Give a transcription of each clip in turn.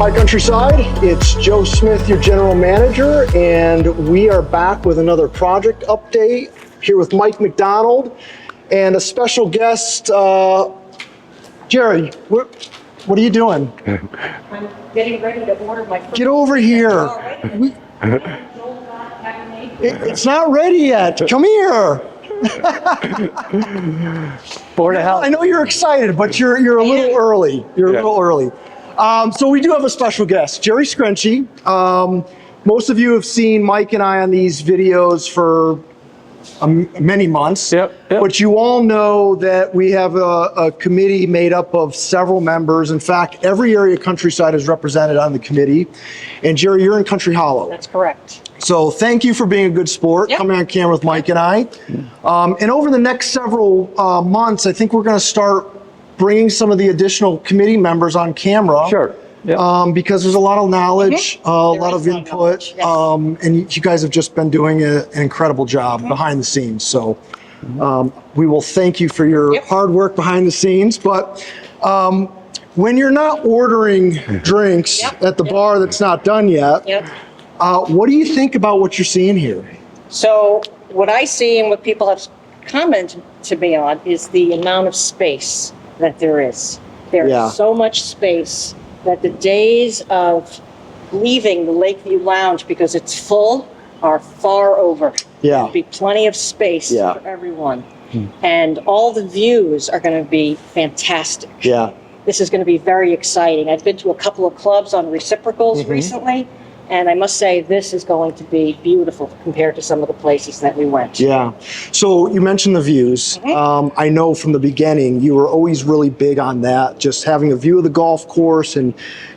Hi Countryside, it's Joe Smith, your general manager, and we are back with another project update here with Mike McDonald and a special guest, Jerry. What are you doing? I'm getting ready to order my first. Get over here. It's not ready yet. Come here. Board of Health. I know you're excited, but you're a little early. You're a little early. So we do have a special guest, Jerry Screnchy. Most of you have seen Mike and I on these videos for many months. But you all know that we have a committee made up of several members. In fact, every area of Countryside is represented on the committee. And Jerry, you're in Country Hollow. That's correct. So thank you for being a good sport, coming on camera with Mike and I. And over the next several months, I think we're going to start bringing some of the additional committee members on camera. Sure. Because there's a lot of knowledge, a lot of input, and you guys have just been doing an incredible job behind the scenes. So we will thank you for your hard work behind the scenes. But when you're not ordering drinks at the bar that's not done yet, what do you think about what you're seeing here? So what I see and what people have commented to me on is the amount of space that there is. There's so much space that the days of leaving the Lakeview Lounge because it's full are far over. There'll be plenty of space for everyone. And all the views are going to be fantastic. This is going to be very exciting. I've been to a couple of clubs on reciprocals recently, and I must say this is going to be beautiful compared to some of the places that we went. So you mentioned the views. I know from the beginning you were always really big on that, just having a view of the golf course and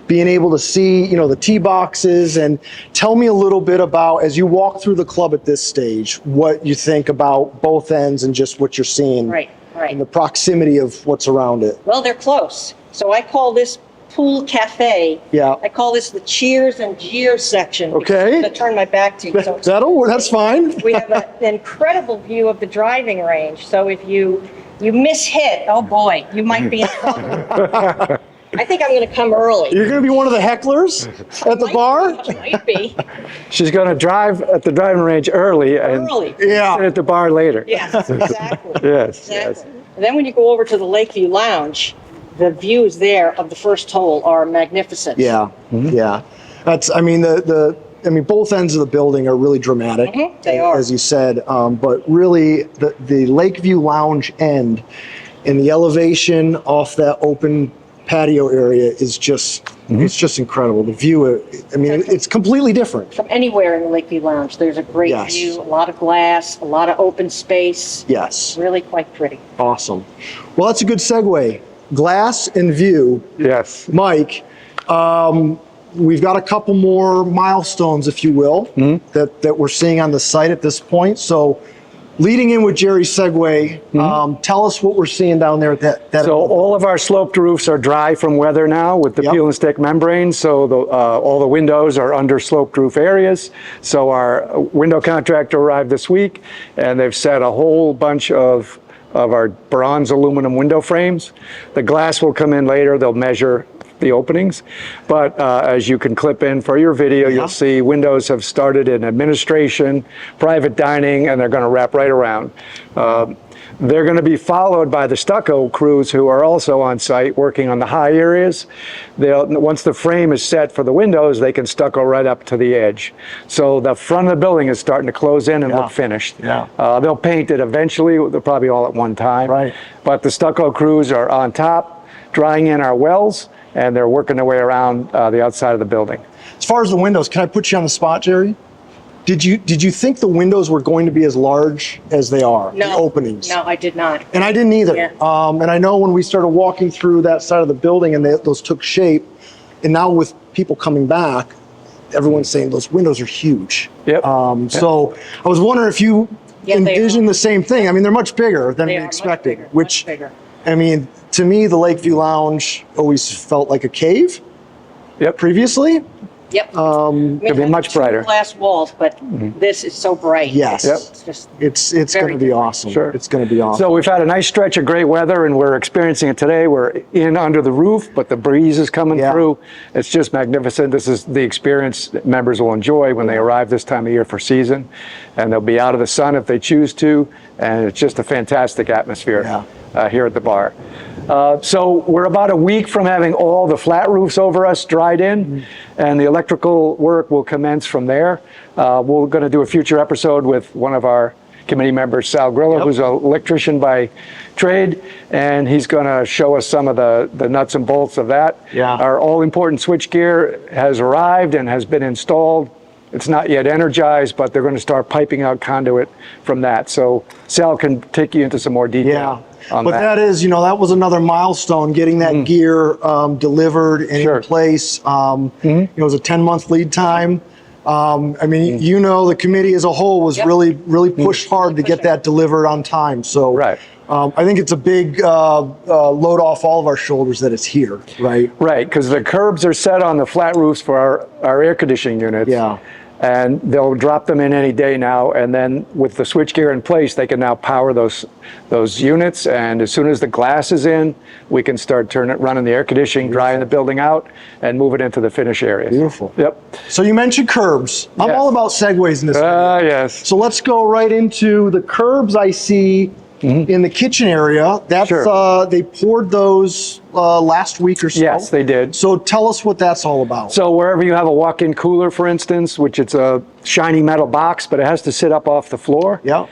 being able to see, you know, the tee boxes. And tell me a little bit about, as you walk through the club at this stage, what you think about both ends and just what you're seeing and the proximity of what's around it. Well, they're close. So I call this Pool Cafe. I call this the cheers and jeers section. I'm going to turn my back to you. So that's fine. We have an incredible view of the driving range. So if you miss-hit, oh boy, you might be in trouble. I think I'm going to come early. You're going to be one of the hecklers at the bar? Might be. She's going to drive at the driving range early and sit at the bar later. Yes, exactly. Yes. And then when you go over to the Lakeview Lounge, the views there of the first hole are magnificent. That's, I mean, both ends of the building are really dramatic. They are. As you said, but really the Lakeview Lounge end and the elevation off that open patio area is just, it's just incredible. The view, I mean, it's completely different. From anywhere in the Lakeview Lounge, there's a great view, a lot of glass, a lot of open space. Really quite pretty. Awesome. Well, that's a good segue. Glass and view. Mike, we've got a couple more milestones, if you will, that we're seeing on the site at this point. So leading in with Jerry's segue, tell us what we're seeing down there at that So all of our sloped roofs are dry from weather now with the peel and stick membrane. So all the windows are under sloped roof areas. So our window contractor arrived this week and they've set a whole bunch of our bronze aluminum window frames. The glass will come in later. They'll measure the openings. But as you can clip in for your video, you'll see windows have started in administration, private dining, and they're going to wrap right around. They're going to be followed by the stucco crews who are also on site working on the high areas. Once the frame is set for the windows, they can stucco right up to the edge. So the front of the building is starting to close in and look finished. They'll paint it eventually, they're probably all at one time. But the stucco crews are on top, drying in our wells, and they're working their way around the outside of the building. As far as the windows, can I put you on the spot, Jerry? Did you think the windows were going to be as large as they are? No. The openings? No, I did not. And I didn't either. And I know when we started walking through that side of the building and those took shape, and now with people coming back, everyone's saying those windows are huge. So I was wondering if you envisioned the same thing. I mean, they're much bigger than we expected. Much bigger. I mean, to me, the Lakeview Lounge always felt like a cave. Previously. Yep. It'll be much brighter. Glass walls, but this is so bright. Yes. Yep. It's just It's very going to be awesome. Sure. It's going to be awesome. So we've had a nice stretch of great weather, and we're experiencing it today. We're in under the roof, but the breeze is coming Yeah. through. It's just magnificent. This is the experience that members will enjoy when they arrive this time of year for season, and they'll be out of the sun if they choose to, and it's just a fantastic atmosphere here at the bar. So we're about a week from having all the flat roofs over us dried in, and the electrical work will commence from there. We're going to do a future episode with one of our committee members, Sal Grillo, who's an electrician by trade, and he's going to show us some of the nuts and bolts of that. Yeah. Our all-important switchgear has arrived and has been installed. It's not yet energized, but they're going to start piping out conduit from that. So Sal can take you into some more detail on but that is, that was another milestone, getting that gear delivered and in place. It was a 10-month lead time. I mean, the committee as a whole was really pushed hard to get that delivered on time. So I think it's a big load off all of our shoulders that it's here, right? Right, because the curbs are set on the flat roofs for our air conditioning units. Yeah. And they'll drop them in any day now, and then with the switchgear in place, they can now power those units. And as soon as the glass is in, we can start running the air conditioning, drying the building out, and move it into the finish areas. Beautiful. Yep. So you mentioned curbs. I'm all about segues in this video. Yes. So let's go right into the curbs I see in the kitchen area. That's they poured those last week or so. Yes, they did. So tell us what that's all about. So wherever you have a walk-in cooler, for instance, which it's a shiny metal box, but it has to sit up off the floor. Yeah.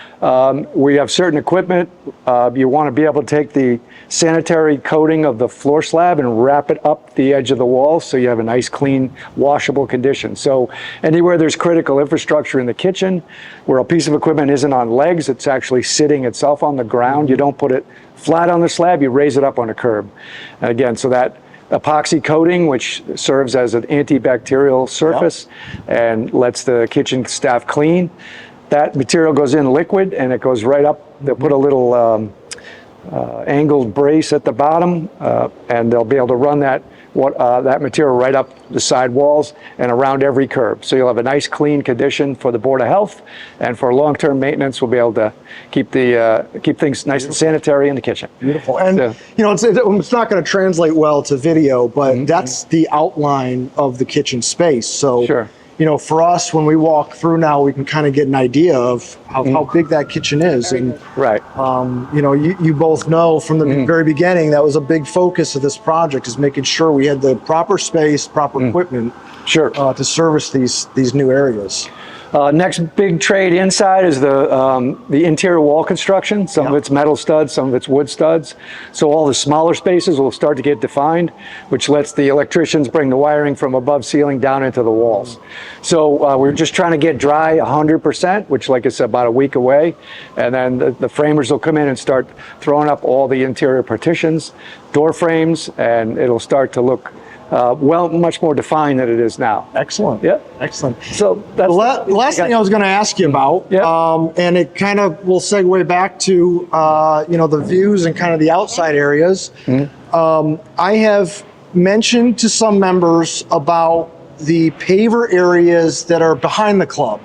We have certain equipment. You want to be able to take the sanitary coating of the floor slab and wrap it up the edge of the wall so you have a nice, clean, washable condition. So anywhere there's critical infrastructure in the kitchen where a piece of equipment isn't on legs, it's actually sitting itself on the ground. You don't put it flat on the slab, you raise it up on a curb. And again, so that epoxy coating, which serves as an antibacterial surface and lets the kitchen staff clean, that material goes in liquid and it goes right up. They'll put a little angled brace at the bottom, and they'll be able to run that material right up the side walls and around every curb. So you'll have a nice clean condition for the Board of Health, and for long-term maintenance, we'll be able to keep things nice and sanitary in the kitchen. Beautiful. And it's not going to translate well to video, but that's the outline of the kitchen space. So for us, when we walk through now, we can kind of get an idea of how big that kitchen is. And you both know from the very beginning, that was a big focus of this project, is making sure we had the proper space, proper equipment to service these new areas. Next big trade inside is the interior wall construction. Some of it's metal studs, some of it's wood studs. So all the smaller spaces will start to get defined, which lets the electricians bring the wiring from above ceiling down into the walls. So we're just trying to get dry 100%, which, like I said, about a week away. And then the framers will come in and start throwing up all the interior partitions, door frames, and it'll start to look much more defined than it is now. Excellent. Yeah. Excellent. So that's the last thing I was going to ask you about, and it kind of will segue back to the views and kind of the outside areas. I have mentioned to some members about the paver areas that are behind the club.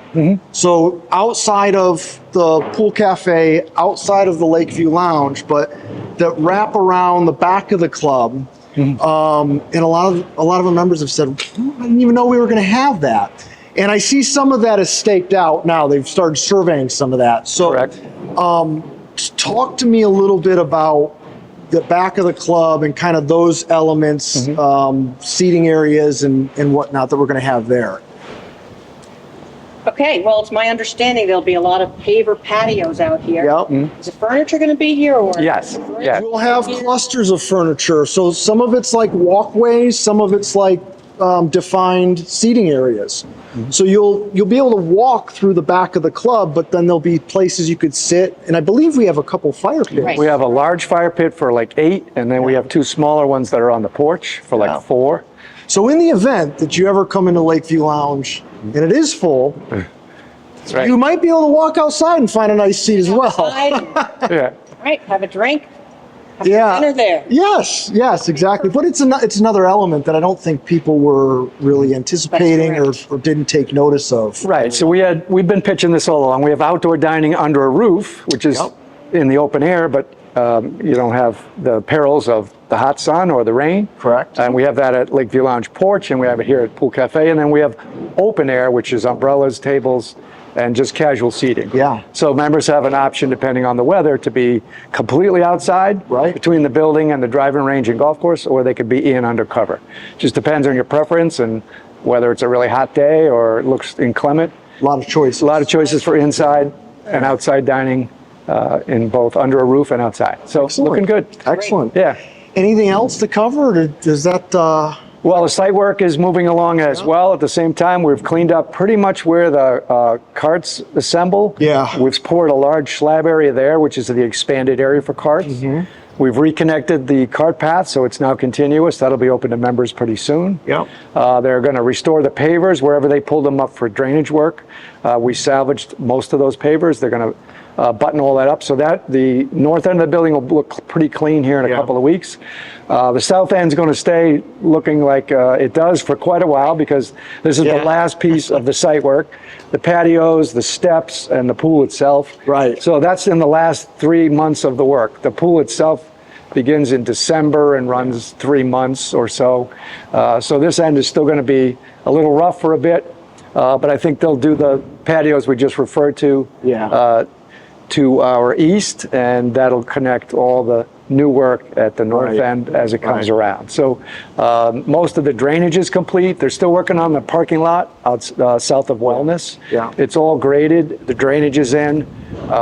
So outside of the pool cafe, outside of the Lakeview Lounge, but that wrap around the back of the club. And a lot of the members have said, I didn't even know we were going to have that. And I see some of that is staked out now. They've started surveying some of that. So talk to me a little bit about the back of the club and kind of those elements, seating areas and whatnot that we're going to have there. Okay, well, it's my understanding there'll be a lot of paver patios out here. Is the furniture going to be here, or? Yes. We'll have clusters of furniture. So some of it's like walkways, some of it's like defined seating areas. So you'll be able to walk through the back of the club, but then there'll be places you could sit. And I believe we have a couple fire pits. Right. We have a large fire pit for like 8, and then we have 2 smaller ones that are on the porch for like 4. So in the event that you ever come into Lakeview Lounge and it is full, you might be able to walk outside and find a nice seat as well. Right, have a drink. Yeah. Dinner there. Yes, exactly. But it's another element that I don't think people were really anticipating or didn't take notice of. Right. So we've been pitching this all along. We have outdoor dining under a roof, which is in the open air, but you don't have the perils of the hot sun or the rain. Correct. And we have that at Lakeview Lounge Porch, and we have it here at Pool Cafe, and then we have open air, which is umbrellas, tables, and just casual seating. Yeah. So members have an option, depending on the weather, to be completely outside, right, between the building and the driving range and golf course, or they could be in under cover. Just depends on your preference and whether it's a really hot day or it looks inclement. A lot of choices. A lot of choices for inside and outside dining in both under a roof and outside. So looking good. Excellent. Yeah. Anything else to cover? Or does that? Well, the site work is moving along as well. At the same time, we've cleaned up pretty much where the carts assemble. Yeah. We've poured a large slab area there, which is the expanded area for carts. Mm-hmm. We've reconnected the cart path, so it's now continuous. That'll be open to members pretty soon. Yep. They're going to restore the pavers wherever they pulled them up for drainage work. We salvaged most of those pavers. They're going to button all that up so that the north end of the building will look pretty clean here in a couple of weeks. The south end's going to stay looking like it does for quite a while, because this is the last piece of the site work. The patios, the steps, and the pool itself. Right. So that's in the last 3 months of the work. The pool itself begins in December and runs 3 months or so. So this end is still going to be a little rough for a bit, but I think they'll do the patios we just referred to to our east, and that'll connect all the new work at the north end as it comes around. So most of the drainage is complete. They're still working on the parking lot out south of Wellness. Yeah. It's all graded. The drainage is in.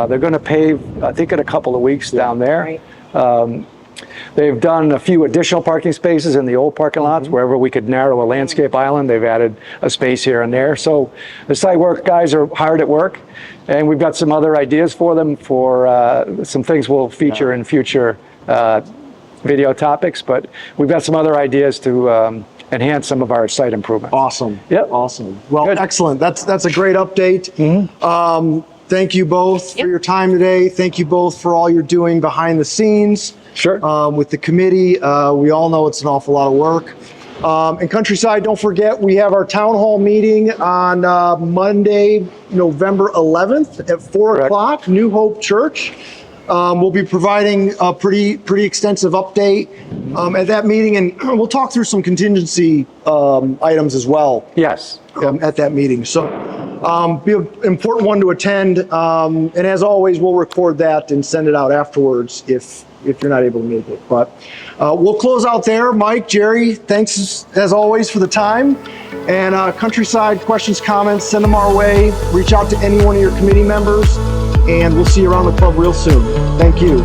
They're going to pave, I think, in a couple of weeks down there. Right. They've done a few additional parking spaces in the old parking lots. Wherever we could narrow a landscape island, they've added a space here and there. So the site work guys are hard at work, and we've got some other ideas for them for some things we'll feature in future video topics, but we've got some other ideas to enhance some of our site improvements. Awesome. Yep. Awesome. Well, Good. excellent. That's a great update. Thank you both for your time today. Thank you both for all you're doing behind the scenes. Sure. With the committee. We all know it's an awful lot of work. And Countryside, don't forget, we have our town hall meeting on Monday, November 11th at 4 o'clock, New Hope Church. We'll be providing a pretty extensive update at that meeting, and we'll talk through some contingency items as well. Yes. At that meeting. So be an important one to attend. And as always, we'll record that and send it out afterwards if you're not able to make it. But we'll close out there. Mike, Jerry, thanks as always for the time. And Countryside, questions, comments, send them our way. Reach out to any one of your committee members, and we'll see you around the club real soon. Thank you.